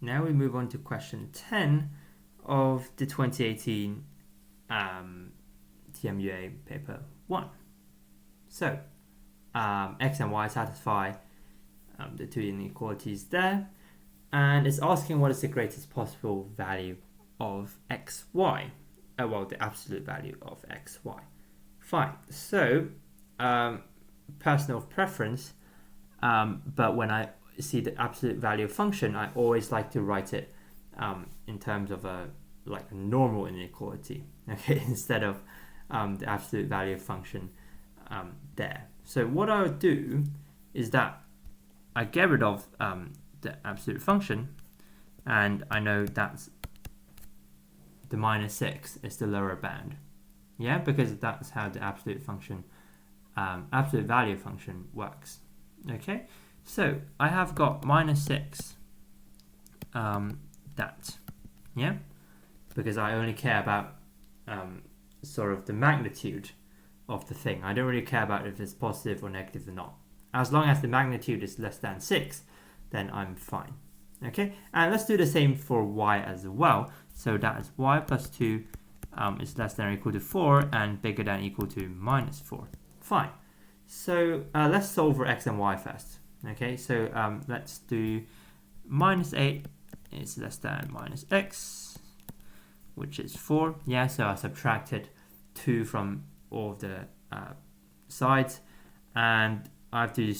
now we move on to question 10 of the 2018 TMUA paper 1. So x and y satisfy the two inequalities there, and it's asking what is the greatest possible value of xy. Well, the absolute value of xy. Fine. So personal preference, but when I see the absolute value function, I always like to write it in terms of a normal inequality, okay, instead of the absolute value function there. So what I would do is that I get rid of the absolute function, and I know that's the -6 is the lower bound, yeah, because that's how the absolute function, absolute value function works. Okay, so I have got -6 that, yeah, because I only care about sort of the magnitude of the thing. I don't really care about if it's positive or negative or not. As long as the magnitude is less than 6, then I'm fine. Okay, and let's do the same for y as well. So that is y plus 2 is less than or equal to 4 and bigger than or equal to -4. Fine. So let's solve for x and y first. Okay, so let's do -8 is less than -x, which is 4. Yeah, so I subtracted 2 from all of the sides, and I have to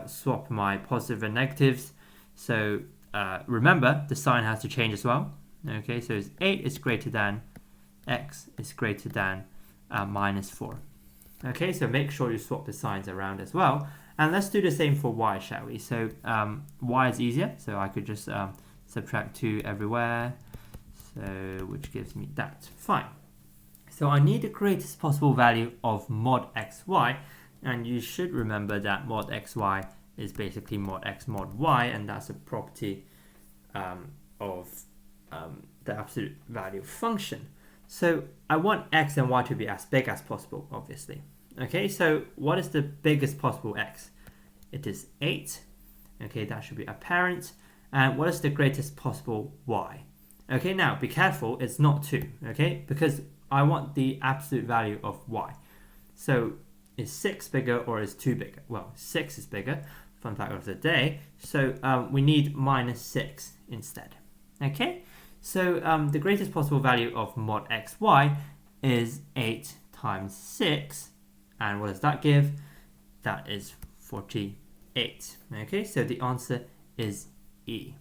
swap my positive and negatives. So remember, the sign has to change as well. Okay, so it's 8 is greater than x is greater than -4. Okay, so make sure you swap the signs around as well. And let's do the same for y, shall we? So y is easier, so I could just subtract 2 everywhere, so which gives me that. Fine. So I need the greatest possible value of mod xy, and you should remember that mod xy is basically mod x mod y, and that's a property of the absolute value function. So I want x and y to be as big as possible, obviously. Okay, so what is the biggest possible x? It is 8. Okay, that should be apparent. And what is the greatest possible y? Okay, now be careful, it's not 2, okay, because I want the absolute value of y. So is 6 bigger or is 2 bigger? Well, 6 is bigger, fun fact of the day. So we need -6 instead. Okay, so the greatest possible value of mod xy is 8 times 6. And what does that give? That is 48. Okay, so the answer is E.